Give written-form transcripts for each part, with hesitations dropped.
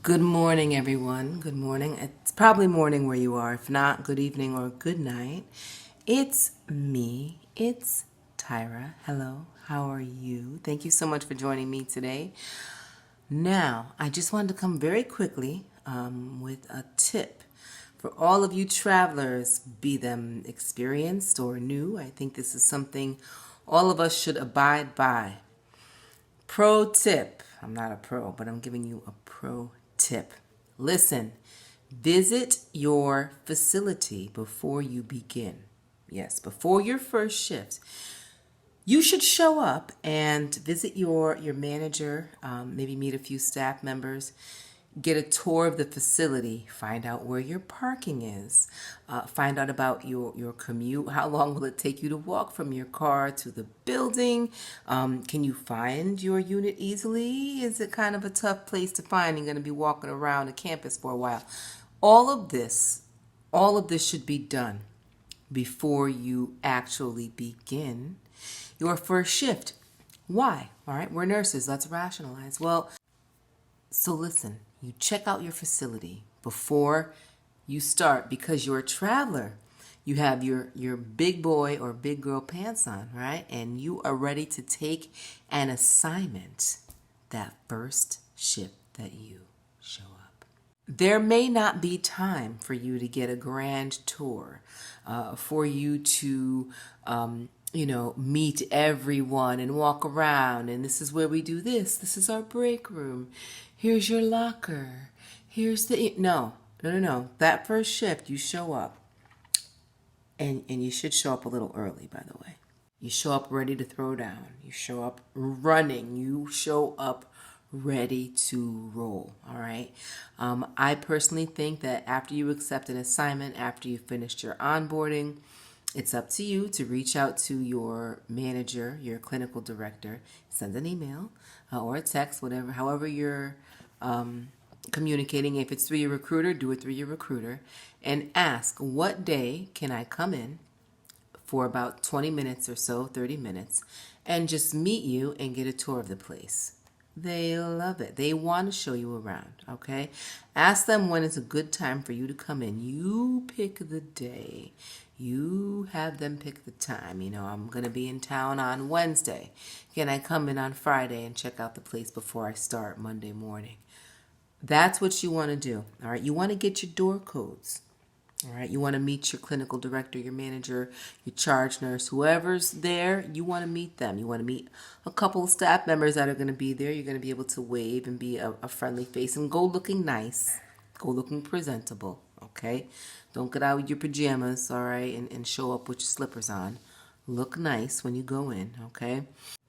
Good morning, everyone. Good morning. It's probably morning where you are. If not, good evening or good night. It's me. It's Tyra. Hello. How are you? Thank you so much for joining me today. Now, I just wanted to come very quickly with a tip for all of you travelers, be them experienced or new. I think this is something all of us should abide by. Pro tip. I'm not a pro, but I'm giving you a pro tip. Listen, visit your facility before you begin. Yes, before your first shift. You should show up and visit your manager, maybe meet a few staff members, get a tour of the facility, find out where your parking is, find out about your commute. How long will it take you to walk from your car to the building? Can you find your unit easily? Is it kind of a tough place to find? You're going to be walking around the campus for a while. All of this, all of this should be done before you actually begin your first shift. Why? All right, we're nurses. Let's rationalize. Well, so listen, you check out your facility before you start because you're a traveler. You have your big boy or big girl pants on, right? And you are ready to take an assignment that first shift that you show up. There may not be time for you to get a grand tour, for you to, meet everyone and walk around. And this is where we do this. This is our break room. Here's your locker. Here's the. No. That first shift, you show up. And you should show up a little early, by the way. You show up ready to throw down. You show up running. You show up ready to roll. All right. I personally think that after you accept an assignment, after you finished your onboarding, it's up to you to reach out to your manager, your clinical director, send an email or a text, whatever, however you're communicating. If it's through your recruiter, do it through your recruiter, and ask, what day can I come in for about 20 minutes or so, 30 minutes, and just meet you and get a tour of the place. They love it. They want to show you around, okay? Ask them when it's a good time for you to come in. You pick the day. You have them pick the time. I'm going to be in town on Wednesday. Can I come in on Friday and check out the place before I start Monday morning? That's what you want to do, all right? You want to get your door codes. All right, you want to meet your clinical director, your manager, your charge nurse, whoever's there, you want to meet them. You want to meet a couple of staff members that are going to be there. You're going to be able to wave and be a friendly face and go looking nice, go looking presentable, okay? Don't get out with your pajamas, all right, and show up with your slippers on. Look nice when you go in, okay?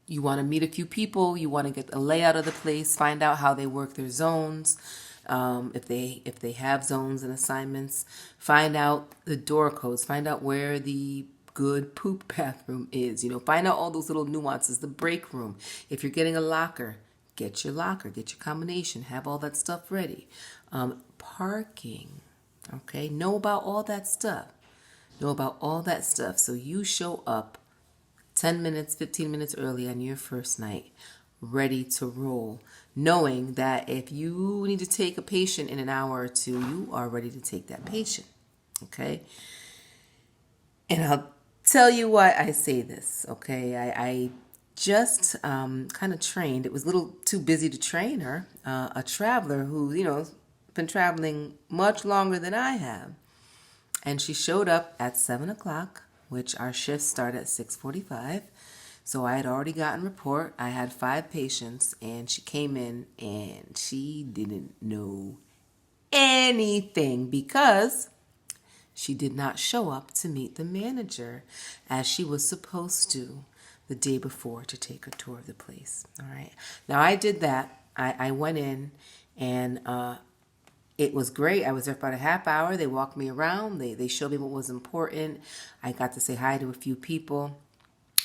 You want to meet a few people. You want to get a layout of the place, find out how they work their zones. If they have zones and assignments, find out the door codes, find out where the good poop bathroom is. Find out all those little nuances. The break room. If you're getting a locker, get your locker, get your combination, have all that stuff ready. Parking. Okay, know about all that stuff. Know about all that stuff. So you show up 10 minutes, 15 minutes early on your first night, ready to roll, knowing that if you need to take a patient in an hour or two, you are ready to take that patient, okay? And I'll tell you why I say this, okay? I just kind of trained. It was a little too busy to train her, a traveler who, been traveling much longer than I have. And she showed up at 7 o'clock, which our shifts start at 6:45. So I had already gotten report. I had 5 patients, and she came in and she didn't know anything because she did not show up to meet the manager as she was supposed to the day before to take a tour of the place. All right. Now I did that. I went in and it was great. I was there for about a half hour. They walked me around. They showed me what was important. I got to say hi to a few people.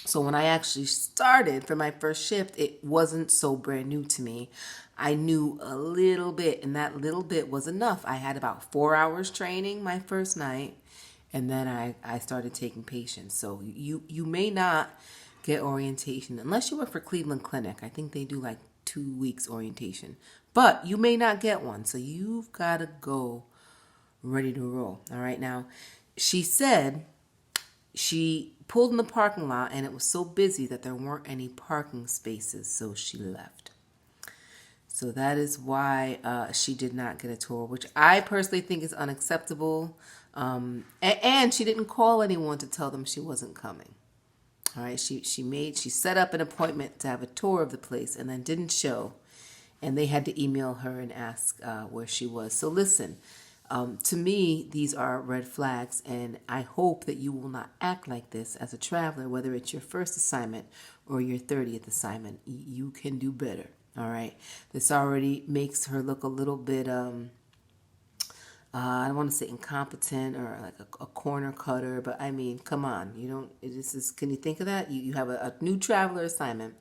So when I actually started for my first shift, it wasn't so brand new to me. I knew a little bit, and that little bit was enough. I had about 4 hours training my first night, and then I started taking patients. So you may not get orientation unless you work for Cleveland Clinic. I think they do like 2 weeks orientation. But you may not get one, so you've got to go ready to roll. All right, now she said she pulled in the parking lot and it was so busy that there weren't any parking spaces, so she left. So that is why she did not get a tour, which I personally think is unacceptable. And she didn't call anyone to tell them she wasn't coming. All right, she set up an appointment to have a tour of the place and then didn't show, and they had to email her and ask where she was. So listen, to me, these are red flags, and I hope that you will not act like this as a traveler, whether it's your first assignment or your 30th assignment. You can do better. All right, this already makes her look a little bit I don't want to say incompetent or like a corner cutter, but I mean, come on, you don't. Can you think of that? You have a new traveler assignment,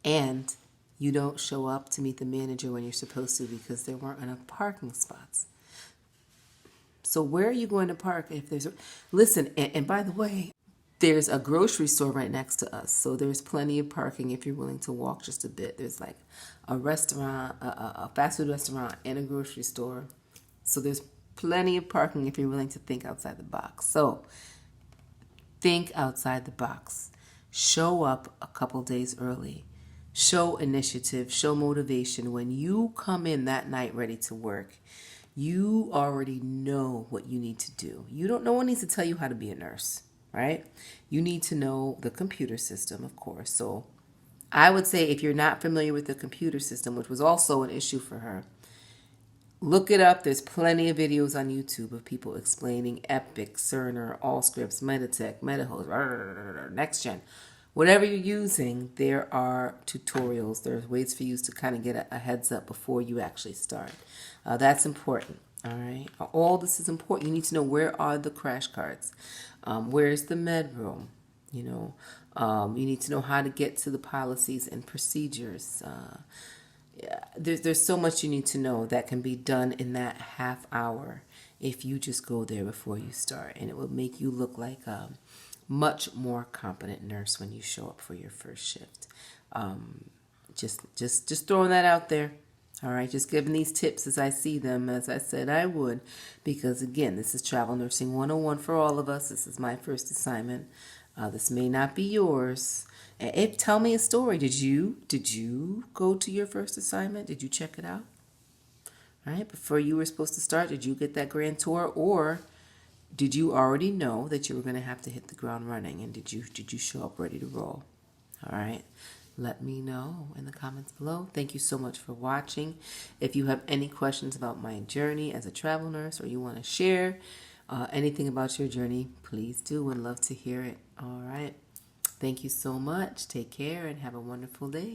and you don't show up to meet the manager when you're supposed to because there weren't enough parking spots. So where are you going to park if there's listen? And by the way, there's a grocery store right next to us, so there's plenty of parking if you're willing to walk just a bit. There's like a restaurant, a fast food restaurant, and a grocery store. So there's plenty of parking if you're willing to think outside the box. So think outside the box. Show up a couple days early. Show initiative, show motivation. When you come in that night ready to work, you already know what you need to do. No one needs to tell you how to be a nurse, right? You need to know the computer system, of course. So I would say if you're not familiar with the computer system, which was also an issue for her, look it up. There's plenty of videos on YouTube of people explaining Epic, Cerner, Allscripts, Meditech, MediHost, NextGen. Whatever you're using, there are tutorials. There's ways for you to kind of get a heads up before you actually start. That's important. All right. All this is important. You need to know where are the crash cards. Where's the med room? You need to know how to get to the policies and procedures. There's so much you need to know that can be done in that half hour if you just go there before you start, and it will make you look like a much more competent nurse when you show up for your first shift. Just throwing that out there. All right, just giving these tips as I see them, as I said I would, because again, this is Travel Nursing 101 for all of us. This is my first assignment. This may not be yours. Tell me a story. Did you go to your first assignment? Did you check it out? All right, before you were supposed to start, did you get that grand tour, or did you already know that you were going to have to hit the ground running? And did you show up ready to roll? All right. Let me know in the comments below. Thank you so much for watching. If you have any questions about my journey as a travel nurse, or you want to share anything about your journey, please do. Would love to hear it. All right. Thank you so much. Take care and have a wonderful day.